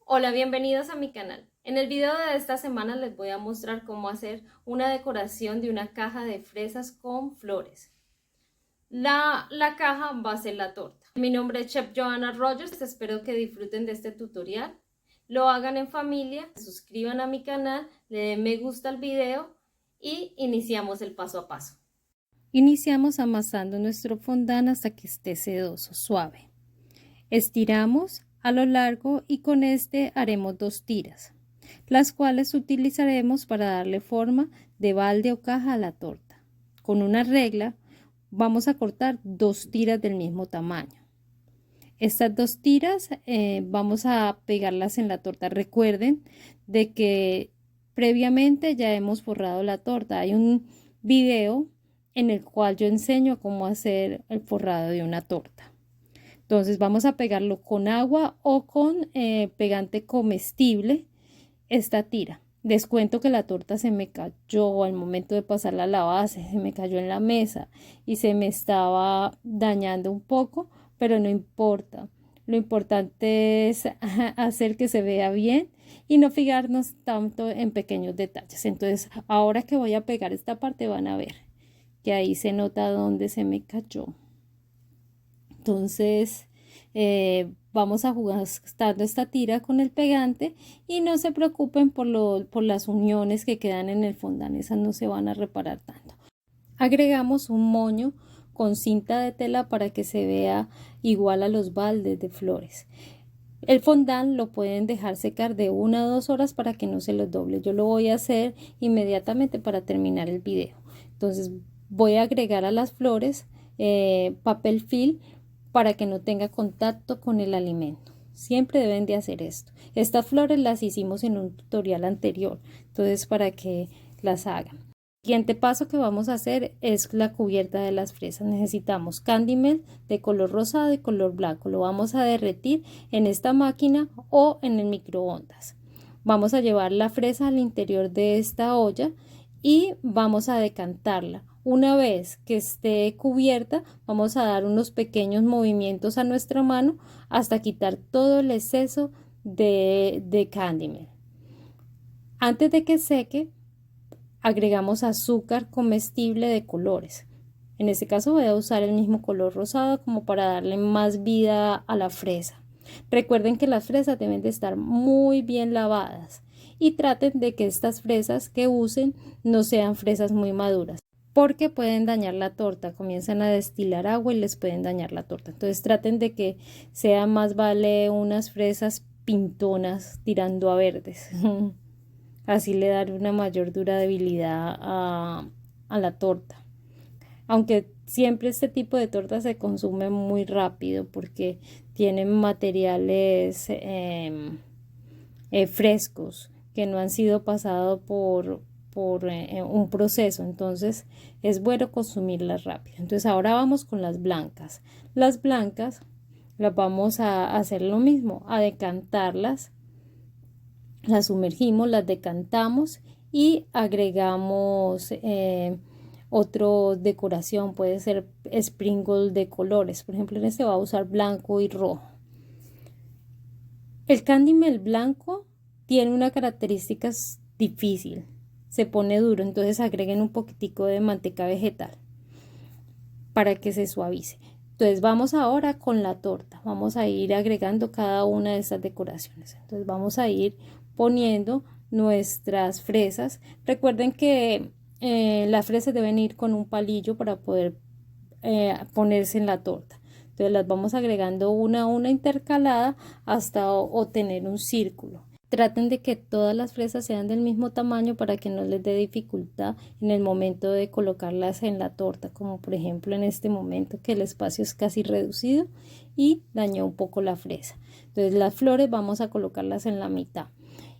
Hola, bienvenidos a mi canal. En el video de esta semana les voy a mostrar cómo hacer una decoración de una caja de fresas con flores. La caja va a ser la torta. Mi nombre es Chef Johanna Rogers, espero que disfruten de este tutorial. Lo hagan en familia, se suscriban a mi canal, le den me gusta al video y iniciamos el paso a paso. Iniciamos amasando nuestro fondant hasta que esté sedoso, suave. Estiramos a lo largo y con este haremos 2 tiras, las cuales utilizaremos para darle forma de balde o caja a la torta. Con una regla vamos a cortar 2 tiras del mismo tamaño. Estas 2 tiras vamos a pegarlas en la torta. Recuerden de que previamente ya hemos forrado la torta. Hay un video en el cual yo enseño cómo hacer el forrado de una torta. Entonces vamos a pegarlo con agua o con pegante comestible esta tira. Les cuento que la torta se me cayó al momento de pasarla a la base, se me cayó en la mesa y se me estaba dañando un poco, pero no importa. Lo importante es hacer que se vea bien y no fijarnos tanto en pequeños detalles. Entonces ahora que voy a pegar esta parte van a ver que ahí se nota dónde se me cayó. Entonces vamos a jugar esta tira con el pegante y no se preocupen por las uniones que quedan en el fondant, esas no se van a reparar tanto. Agregamos un moño con cinta de tela para que se vea igual a los baldes de flores. El fondant lo pueden dejar secar de 1 a 2 horas para que no se los doble. Yo lo voy a hacer inmediatamente para terminar el video. Entonces voy a agregar a las flores papel film para que no tenga contacto con el alimento. Siempre deben de hacer esto. Estas flores las hicimos en un tutorial anterior, entonces para que las hagan. El siguiente paso que vamos a hacer es la cubierta de las fresas. Necesitamos candy melt de color rosado y color blanco. Lo vamos a derretir en esta máquina o en el microondas. Vamos a llevar la fresa al interior de esta olla y vamos a decantarla. Una vez que esté cubierta, vamos a dar unos pequeños movimientos a nuestra mano hasta quitar todo el exceso de candy melt. Antes de que seque, agregamos azúcar comestible de colores. En este caso voy a usar el mismo color rosado como para darle más vida a la fresa. Recuerden que las fresas deben de estar muy bien lavadas y traten de que estas fresas que usen no sean fresas muy maduras, porque pueden dañar la torta, comienzan a destilar agua y les pueden dañar la torta. Entonces traten de que sea más vale unas fresas pintonas tirando a verdes. Así le dará una mayor durabilidad a la torta. Aunque siempre este tipo de torta se consume muy rápido porque tienen materiales frescos que no han sido pasados por un proceso, entonces es bueno consumirlas rápido. Entonces ahora vamos con las blancas. Las blancas las vamos a hacer lo mismo, a decantarlas, las sumergimos, las decantamos y agregamos otra decoración, puede ser sprinkle de colores, por ejemplo en este va a usar blanco y rojo. El candy melt blanco tiene una característica difícil, se pone duro, entonces agreguen un poquitico de manteca vegetal para que se suavice. Entonces vamos ahora con la torta, vamos a ir agregando cada una de estas decoraciones. Entonces vamos a ir poniendo nuestras fresas. Recuerden que las fresas deben ir con un palillo para poder ponerse en la torta. Entonces las vamos agregando una a una intercalada hasta obtener un círculo. Traten de que todas las fresas sean del mismo tamaño para que no les dé dificultad en el momento de colocarlas en la torta, como por ejemplo en este momento que el espacio es casi reducido y dañó un poco la fresa. Entonces las flores vamos a colocarlas en la mitad.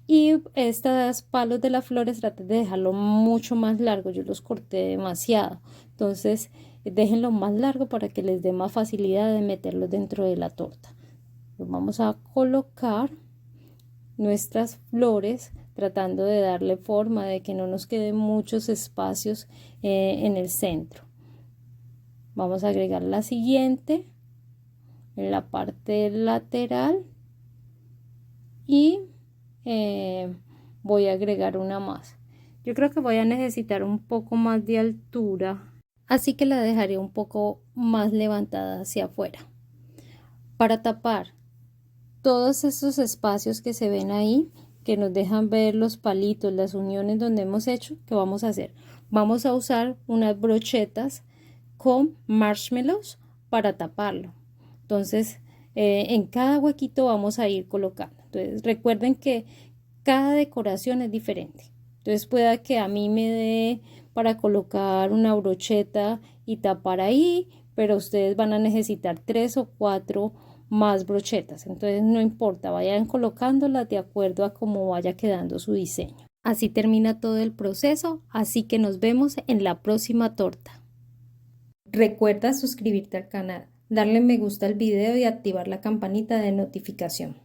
Y estos palos de las flores traten de dejarlo mucho más largo, yo los corté demasiado, entonces déjenlo más largo para que les dé más facilidad de meterlos dentro de la torta. Los vamos a colocar nuestras flores tratando de darle forma, de que no nos queden muchos espacios en el centro. Vamos a agregar la siguiente en la parte lateral y voy a agregar una más. Yo creo que voy a necesitar un poco más de altura, así que la dejaré un poco más levantada hacia afuera. Para tapar todos estos espacios que se ven ahí, que nos dejan ver los palitos, las uniones donde hemos hecho, ¿qué vamos a hacer? Vamos a usar unas brochetas con marshmallows para taparlo. Entonces, en cada huequito vamos a ir colocando. Entonces, recuerden que cada decoración es diferente. Entonces, pueda que a mí me dé para colocar una brocheta y tapar ahí, pero ustedes van a necesitar 3 o 4 más brochetas. Entonces, no importa, vayan colocándolas de acuerdo a cómo vaya quedando su diseño. Así termina todo el proceso, así que nos vemos en la próxima torta. Recuerda suscribirte al canal, darle me gusta al video y activar la campanita de notificación.